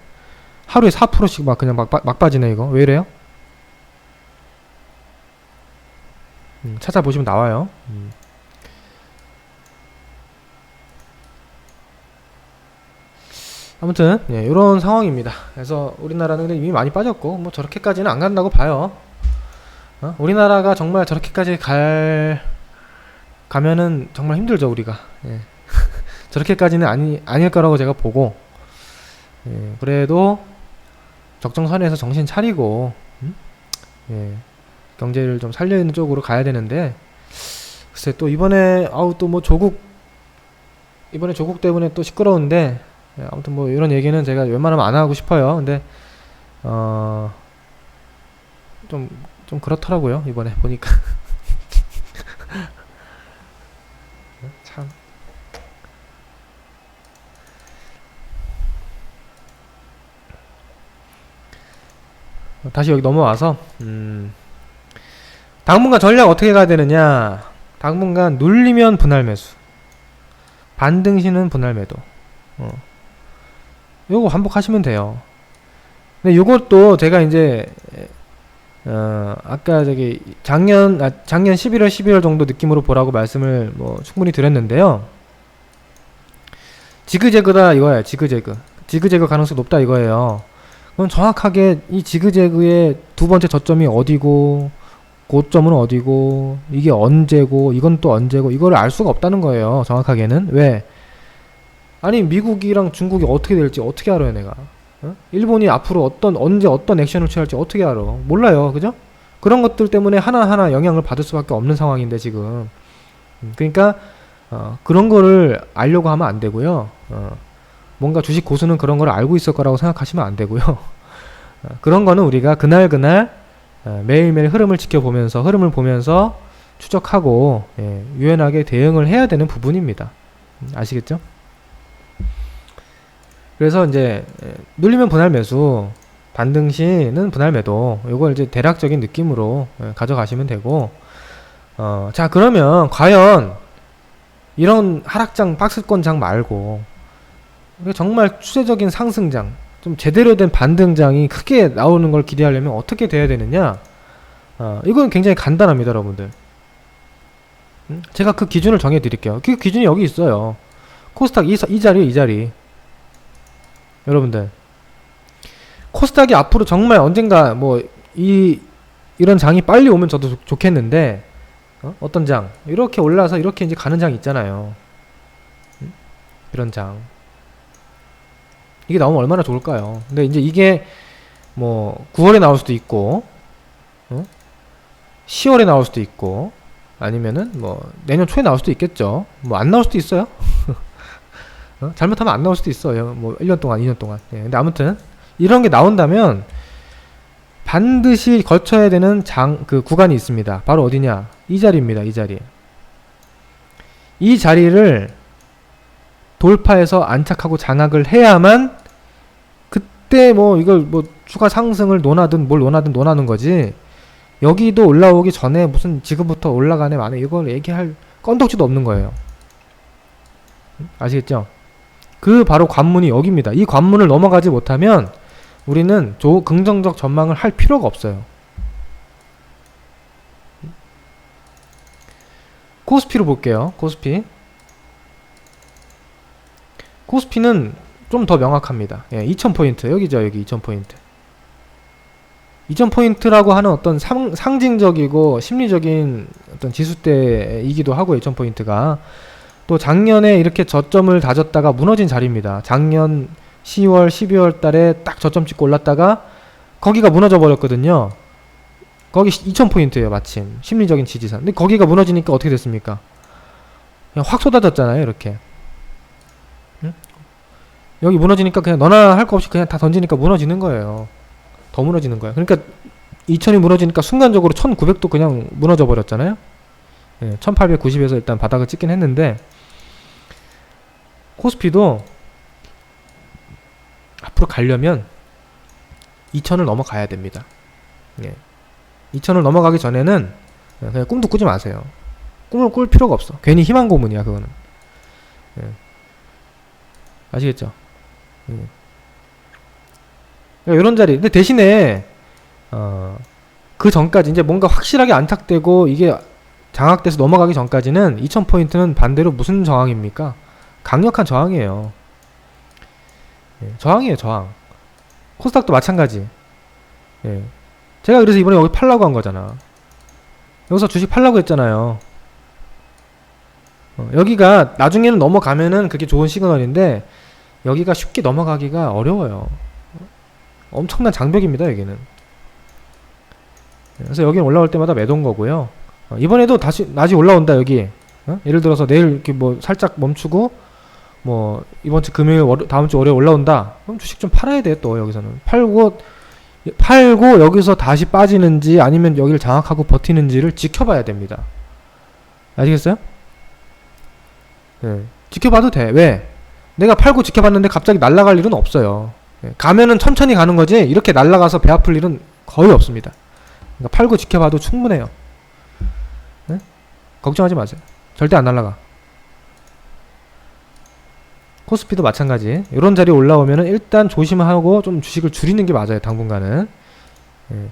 하루에 4%씩 막 그냥 막 빠지네 이거. 왜 이래요? 찾아보시면 나와요. 아무튼 이런 상황입니다. 그래서 우리나라는 이미 많이 빠졌고 뭐 저렇게까지는 안 간다고 봐요. 우리나라가 정말 저렇게까지 가면은 정말 힘들죠 우리가. 저렇게까지는 아닐 거라고 제가 보고, 그래도 적정선에서 정신 차리고 경제를 좀 살려있는 쪽으로 가야 되는데, 글쎄 또 이번에 또 뭐 이번에 조국 때문에 또 시끄러운데, 아무튼 뭐 이런 얘기는 제가 웬만하면 안 하고 싶어요. 근데 좀 그렇더라고요 이번에 보니까. 참. 다시 여기 넘어와서 당분간 전략 어떻게 가야 되느냐. 당분간 눌리면 분할 매수, 반등시는 분할 매도. 요거 반복하시면 돼요. 근데 요것도 제가 이제 아까 저기 작년 11월 12월 정도 느낌으로 보라고 말씀을 뭐 충분히 드렸는데요. 지그재그다 이거예요. 지그재그 가능성이 높다 이거예요. 그럼 정확하게 이 지그재그의 두 번째 저점이 어디고 고점은 어디고 이게 언제고 이건 또 언제고 이거를 알 수가 없다는 거예요. 정확하게는. 왜? 아니 미국이랑 중국이 어떻게 될지 어떻게 알아요 내가. 일본이 앞으로 언제 어떤 액션을 취할지 어떻게 알아. 몰라요. 그죠? 그런 것들 때문에 하나하나 영향을 받을 수밖에 없는 상황인데 지금. 그러니까 그런 거를 알려고 하면 안 되고요. 뭔가 주식 고수는 그런 걸 알고 있을 거라고 생각하시면 안 되고요. 그런 거는 우리가 그날 매일매일 흐름을 보면서 추적하고 유연하게 대응을 해야 되는 부분입니다. 아시겠죠? 그래서 이제 눌리면 분할 매수, 반등시는 분할 매도, 요걸 이제 대략적인 느낌으로 가져가시면 되고, 자 그러면 과연 이런 하락장 박스권장 말고 정말 추세적인 상승장, 좀 제대로 된 반등장이 크게 나오는 걸 기대하려면 어떻게 돼야 되느냐. 이건 굉장히 간단합니다 여러분들. 제가 그 기준을 정해 드릴게요. 그 기준이 여기 있어요. 코스닥 이 자리. 여러분들, 코스닥이 앞으로 정말 언젠가 뭐 이런 장이 빨리 오면 저도 좋겠는데, 어떤 장 이렇게 올라서 이렇게 이제 가는 장 있잖아요. 이런 장 이게 나오면 얼마나 좋을까요? 근데 이제 이게 뭐 9월에 나올 수도 있고 10월에 나올 수도 있고 아니면은 뭐 내년 초에 나올 수도 있겠죠. 뭐 안 나올 수도 있어요. 잘못하면 안 나올 수도 있어요. 뭐 1년 동안 2년 동안. 근데 아무튼 이런 게 나온다면 반드시 거쳐야 되는 그 구간이 있습니다. 바로 어디냐? 이 자리입니다. 이 자리. 이 자리를 돌파해서 안착하고 장악을 해야만 그때 뭐 이걸 뭐 추가 상승을 논하든 뭘 논하는 거지. 여기도 올라오기 전에 무슨 지금부터 올라가네 마네 이걸 얘기할 건덕지도 없는 거예요. 아시겠죠? 그 바로 관문이 여기입니다. 이 관문을 넘어가지 못하면 우리는 긍정적 전망을 할 필요가 없어요. 코스피로 볼게요. 코스피는 좀 더 명확합니다. 2000포인트 여기죠. 여기 2000포인트. 2000포인트라고 하는 어떤 상징적이고 심리적인 어떤 지수대이기도 하고 2000포인트가 또 작년에 이렇게 저점을 다졌다가 무너진 자리입니다. 작년 10월, 12월 달에 딱 저점 찍고 올랐다가 거기가 무너져 버렸거든요. 거기 2000포인트예요, 마침. 심리적인 지지선. 근데 거기가 무너지니까 어떻게 됐습니까? 그냥 확 쏟아졌잖아요, 이렇게. 응? 여기 무너지니까 그냥 너나 할 거 없이 그냥 다 던지니까 무너지는 거예요. 더 무너지는 거예요. 그러니까 2000이 무너지니까 순간적으로 1900도 그냥 무너져 버렸잖아요. 예, 1890에서 일단 바닥을 찍긴 했는데 코스피도 앞으로 가려면 2000을 넘어가야 됩니다. 예. 2000을 넘어가기 전에는 그냥 꿈도 꾸지 마세요. 꿈을 꿀 필요가 없어. 괜히 희망 고문이야, 그거는. 예. 아시겠죠? 예. 그러니까 이런 자리. 근데 대신에 그 전까지 이제 뭔가 확실하게 안착되고 이게 장악돼서 넘어가기 전까지는 2000포인트는 반대로 무슨 저항입니까? 강력한 저항이에요. 예, 저항이에요, 저항. 코스닥도 마찬가지. 예. 제가 그래서 이번에 여기 팔라고 한 거잖아. 여기서 주식 팔라고 했잖아요. 여기가 나중에는 넘어가면은 그게 좋은 시그널인데 여기가 쉽게 넘어가기가 어려워요. 엄청난 장벽입니다, 여기는. 그래서 여기는 올라올 때마다 매도인 거고요. 이번에도 다시 올라온다, 여기. 예를 들어서 내일 이렇게 뭐 살짝 멈추고 뭐 이번 주 금요일, 다음 주 월요일 올라온다. 그럼 주식 좀 팔아야 돼, 또 여기서는. 팔고 여기서 다시 빠지는지 아니면 여기를 장악하고 버티는지를 지켜봐야 됩니다. 아시겠어요? 네. 지켜봐도 돼. 왜? 내가 팔고 지켜봤는데 갑자기 날아갈 일은 없어요. 네. 가면은 천천히 가는 거지 이렇게 날아가서 배 아플 일은 거의 없습니다. 그러니까 팔고 지켜봐도 충분해요. 네? 걱정하지 마세요. 절대 안 날아가. 코스피도 마찬가지. 이런 자리에 올라오면은 일단 조심하고 좀 주식을 줄이는 게 맞아요, 당분간은. 예.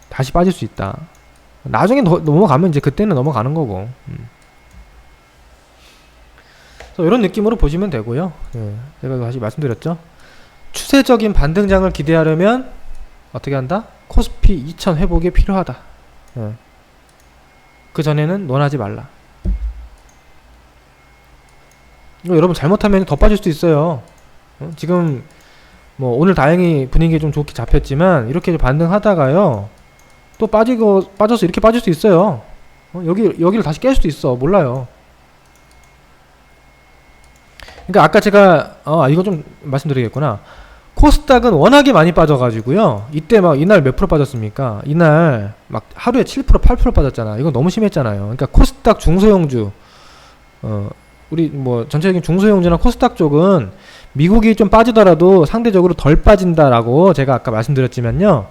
다시 빠질 수 있다. 나중에 넘어가면 이제 그때는 넘어가는 거고. 그래서 이런 느낌으로 보시면 되고요. 예. 제가 다시 말씀드렸죠. 추세적인 반등장을 기대하려면 어떻게 한다? 코스피 2000 회복이 필요하다. 예. 그 전에는 논하지 말라. 이거 여러분 잘못하면 더 빠질 수도 있어요. 지금 뭐 오늘 다행히 분위기 좀 좋게 잡혔지만 이렇게 반등하다가요 또 빠져서 이렇게 빠질 수 있어요. 여기를 다시 깰 수도 있어. 몰라요. 그러니까 아까 제가 이거 좀 말씀드리겠구나. 코스닥은 워낙에 많이 빠져가지고요. 이때 막 이날 몇 프로 빠졌습니까? 이날 막 하루에 7% 8% 빠졌잖아. 이거 너무 심했잖아요. 그러니까 코스닥 중소형주 우리 뭐 전체적인 중소형주나 코스닥 쪽은 미국이 좀 빠지더라도 상대적으로 덜 빠진다라고 제가 아까 말씀드렸지만요.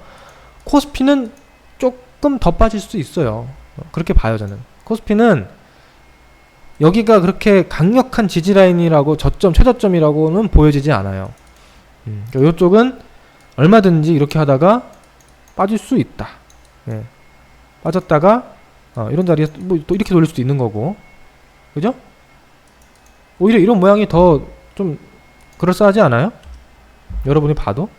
코스피는 조금 더 빠질 수 있어요. 그렇게 봐요, 저는. 코스피는 여기가 그렇게 강력한 지지라인이라고 최저점이라고는 보여지지 않아요. 그러니까 이쪽은 얼마든지 이렇게 하다가 빠질 수 있다. 예. 빠졌다가 이런 자리에서 뭐 또 이렇게 돌릴 수도 있는 거고. 그죠? 오히려 이런 모양이 더 좀 그럴싸하지 않아요? 여러분이 봐도?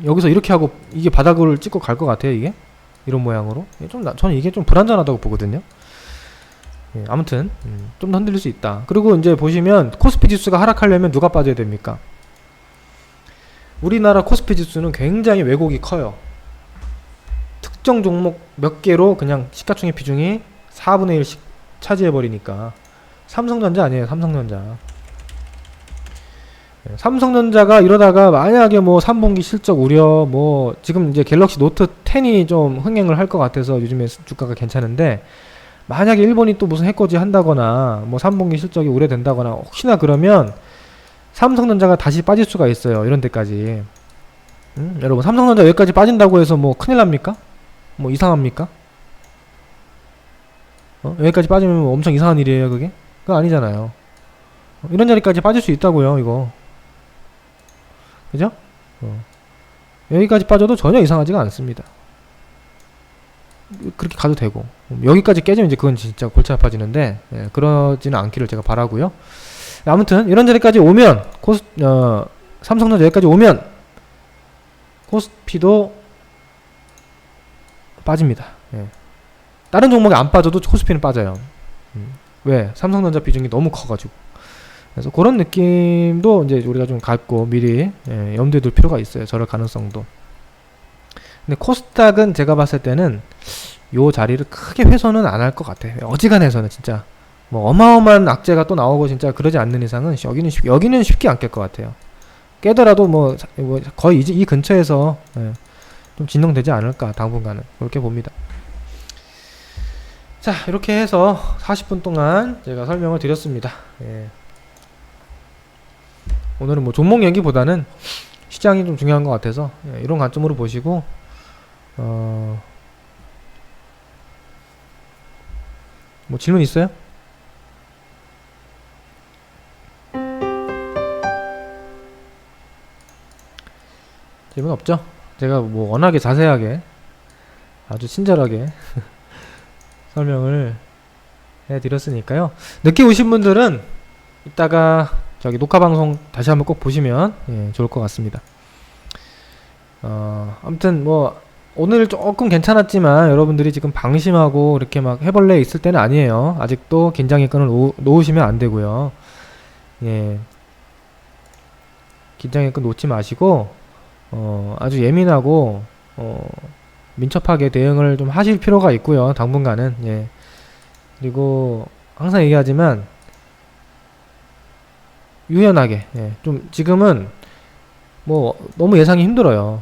여기서 이렇게 하고 이게 바닥을 찍고 갈 것 같아요, 이게? 이런 모양으로. 저는 이게 좀 불안전하다고 보거든요. 예, 아무튼 좀 더 흔들릴 수 있다. 그리고 이제 보시면 코스피 지수가 하락하려면 누가 빠져야 됩니까? 우리나라 코스피 지수는 굉장히 왜곡이 커요. 특정 종목 몇 개로 그냥 시가총액 비중이 4분의 1씩 차지해버리니까. 삼성전자 아니에요, 삼성전자. 삼성전자가 이러다가 만약에 뭐 3분기 실적 우려, 뭐 지금 이제 갤럭시 노트 10이 좀 흥행을 할 것 같아서 요즘에 주가가 괜찮은데, 만약에 일본이 또 무슨 해코지 한다거나 뭐 3분기 실적이 우려된다거나 혹시나 그러면 삼성전자가 다시 빠질 수가 있어요, 이런 데까지. 여러분, 삼성전자 여기까지 빠진다고 해서 뭐 큰일 납니까? 뭐 이상합니까? 여기까지 빠지면 뭐 엄청 이상한 일이에요, 그게? 그거 아니잖아요. 이런 자리까지 빠질 수 있다고요, 이거. 그죠? 여기까지 빠져도 전혀 이상하지가 않습니다. 그렇게 가도 되고. 여기까지 깨지면 이제 그건 진짜 골치 아파지는데, 예, 그러지는 않기를 제가 바라고요. 아무튼 이런 자리까지 오면 삼성전자 여기까지 오면 코스피도 빠집니다. 예. 다른 종목이 안 빠져도 코스피는 빠져요. 왜? 삼성전자 비중이 너무 커가지고. 그래서 그런 느낌도 이제 우리가 좀 갖고 미리 염두에 둘 필요가 있어요. 저럴 가능성도. 근데 코스닥은 제가 봤을 때는 요 자리를 크게 훼손은 안 할 것 같아요. 어지간해서는 진짜 뭐 어마어마한 악재가 또 나오고 진짜 그러지 않는 이상은 여기는 쉽게 안 깰 것 같아요. 깨더라도 뭐 거의 이 근처에서 좀 진동되지 않을까 당분간은 그렇게 봅니다. 자, 이렇게 해서 40분 동안 제가 설명을 드렸습니다. 오늘은 뭐 종목 얘기보다는 시장이 좀 중요한 것 같아서 이런 관점으로 보시고 뭐 질문 있어요? 질문 없죠? 제가 뭐 워낙에 자세하게 아주 친절하게 설명을 해드렸으니까요. 늦게 오신 분들은 이따가 저기 녹화방송 다시 한번 꼭 보시면 좋을 것 같습니다. 아무튼 뭐 오늘 조금 괜찮았지만 여러분들이 지금 방심하고 이렇게 막 해벌레 있을 때는 아니에요. 아직도 긴장의 끈을 놓으시면 안 되고요. 긴장의 끈 놓지 마시고 아주 예민하고 민첩하게 대응을 좀 하실 필요가 있고요. 당분간은. 그리고 항상 얘기하지만 유연하게 좀 지금은 뭐 너무 예상이 힘들어요.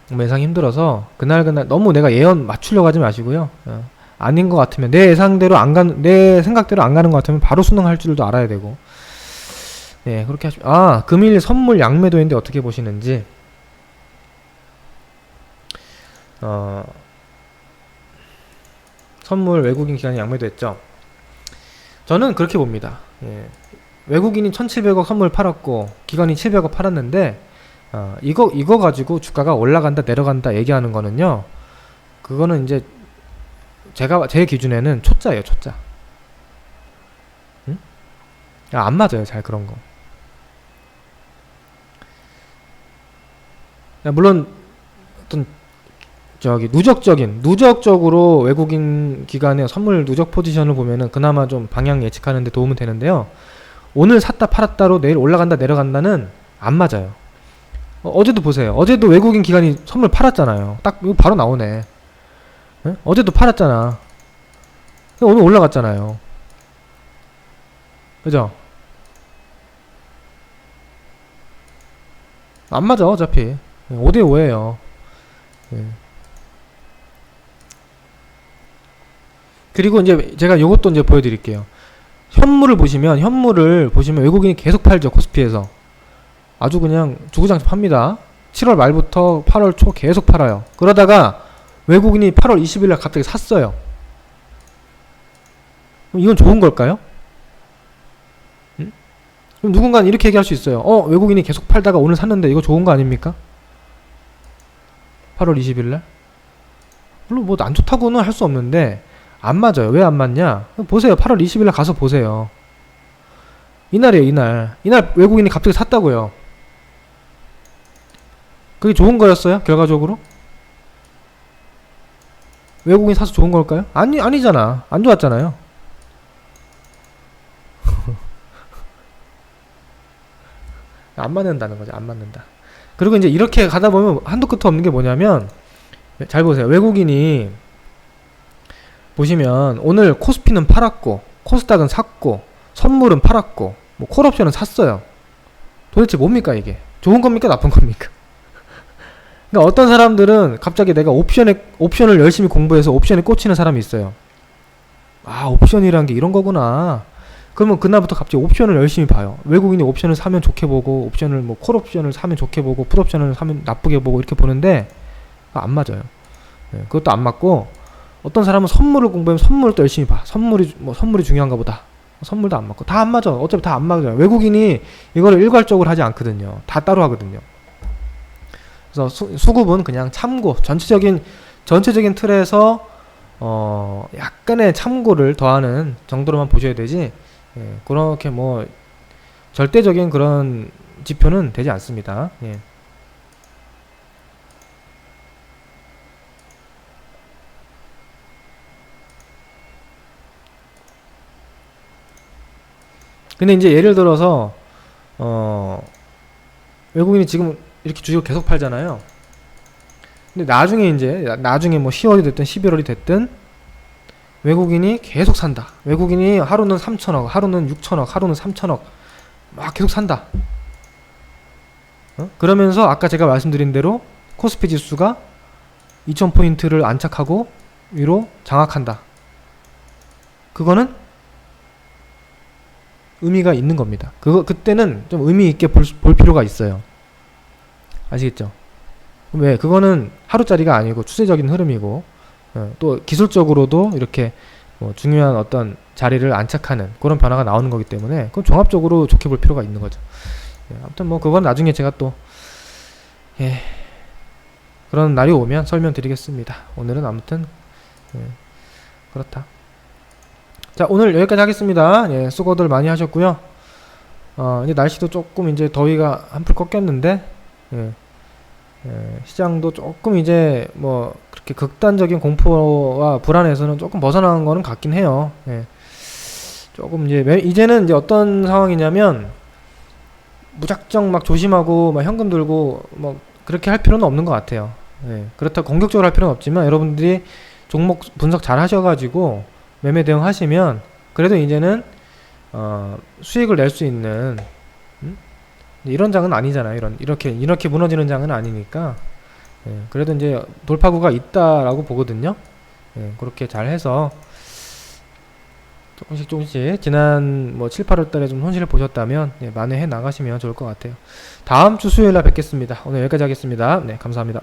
너무 예상이 힘들어서 그날 너무 내가 예언 맞추려고 하지 마시고요. 아닌 것 같으면 내 생각대로 안 가는 것 같으면 바로 순응할 줄도 알아야 되고. 그렇게 하시면 금일 선물 양매도인데 어떻게 보시는지. 선물 외국인 기관이 양매도했죠. 저는 그렇게 봅니다. 외국인이 1700억 선물 팔았고 기관이 700억 팔았는데 이거 가지고 주가가 올라간다 내려간다 얘기하는 거는요, 그거는 이제 제 기준에는 초짜예요. 초짜. 응? 안 맞아요. 잘 그런 거. 물론 어떤 저기 누적적으로 외국인 기관의 선물 누적 포지션을 보면은 그나마 좀 방향 예측하는 데 도움은 되는데요. 오늘 샀다 팔았다로 내일 올라간다 내려간다는 안 맞아요. 어제도 보세요. 어제도 외국인 기관이 선물 팔았잖아요. 딱 이거 바로 나오네. 어제도 팔았잖아. 오늘 올라갔잖아요. 그죠? 안 맞아 어차피. 5대5예요. 그리고 이제 제가 요것도 이제 보여드릴게요. 현물을 보시면 외국인이 계속 팔죠. 코스피에서 아주 그냥 주구장창 팝니다. 7월 말부터 8월 초 계속 팔아요. 그러다가 외국인이 8월 20일날 갑자기 샀어요. 그럼 이건 좋은 걸까요? 그럼 누군가는 이렇게 얘기할 수 있어요. 외국인이 계속 팔다가 오늘 샀는데 이거 좋은 거 아닙니까? 8월 20일날? 물론 뭐 안 좋다고는 할 수 없는데 안 맞아요. 왜 안 맞냐? 보세요. 8월 20일날 가서 보세요. 이날이에요. 이날 외국인이 갑자기 샀다고요. 그게 좋은 거였어요? 결과적으로? 외국인 사서 좋은 걸까요? 아니잖아. 안 좋았잖아요. 안 맞는다는 거죠. 안 맞는다. 그리고 이제 이렇게 가다 보면 한도 끝도 없는 게 뭐냐면, 잘 보세요. 외국인이 보시면 오늘 코스피는 팔았고 코스닥은 샀고 선물은 팔았고 뭐 콜옵션은 샀어요. 도대체 뭡니까 이게? 좋은 겁니까 나쁜 겁니까? 그러니까 어떤 사람들은 갑자기 내가 옵션을 열심히 공부해서 옵션에 꽂히는 사람이 있어요. 옵션이란 게 이런 거구나. 그러면 그날부터 갑자기 옵션을 열심히 봐요. 외국인이 옵션을 사면 좋게 보고 옵션을 뭐 콜옵션을 사면 좋게 보고 풋옵션을 사면 나쁘게 보고 이렇게 보는데 안 맞아요. 그것도 안 맞고, 어떤 사람은 선물을 공부하면 선물을 또 열심히 봐. 선물이 중요한가 보다. 선물도 안 맞고 다 안 맞아. 어차피 다 안 맞아요. 외국인이 이거를 일괄적으로 하지 않거든요. 다 따로 하거든요. 그래서 수급은 그냥 참고, 전체적인 틀에서 약간의 참고를 더하는 정도로만 보셔야 되지, 그렇게 뭐 절대적인 그런 지표는 되지 않습니다. 근데 이제 예를 들어서 외국인이 지금 이렇게 주식을 계속 팔잖아요. 근데 나중에 뭐 10월이 됐든 11월이 됐든 외국인이 계속 산다. 외국인이 하루는 3천억, 하루는 6천억, 하루는 3천억 막 계속 산다. 그러면서 아까 제가 말씀드린 대로 코스피 지수가 2000포인트를 안착하고 위로 장악한다. 그거는 의미가 있는 겁니다. 그때는 좀 의미 있게 볼 필요가 있어요. 아시겠죠? 왜? 그거는 하루짜리가 아니고 추세적인 흐름이고, 또 기술적으로도 이렇게 뭐 중요한 어떤 자리를 안착하는 그런 변화가 나오는 거기 때문에 그건 종합적으로 좋게 볼 필요가 있는 거죠. 아무튼 뭐 그건 나중에 제가 또 그런 날이 오면 설명드리겠습니다. 오늘은 아무튼 그렇다. 자, 오늘 여기까지 하겠습니다. 수고들 많이 하셨고요. 이제 날씨도 조금 이제 더위가 한풀 꺾였는데 시장도 조금 이제 뭐 그렇게 극단적인 공포와 불안에서는 조금 벗어나는 거는 같긴 해요. 조금 이제는 이제 어떤 상황이냐면 무작정 막 조심하고 막 현금 들고 뭐 그렇게 할 필요는 없는 것 같아요. 그렇다고 공격적으로 할 필요는 없지만 여러분들이 종목 분석 잘 하셔가지고 매매 대응하시면 그래도 이제는 수익을 낼 수 있는 이런 장은 아니잖아요. 이렇게 무너지는 장은 아니니까 그래도 이제 돌파구가 있다라고 보거든요. 그렇게 잘 해서 조금씩 지난 뭐 7, 8월 달에 좀 손실을 보셨다면 만회해 나가시면 좋을 것 같아요. 다음 주 수요일 날 뵙겠습니다. 오늘 여기까지 하겠습니다. 네, 감사합니다.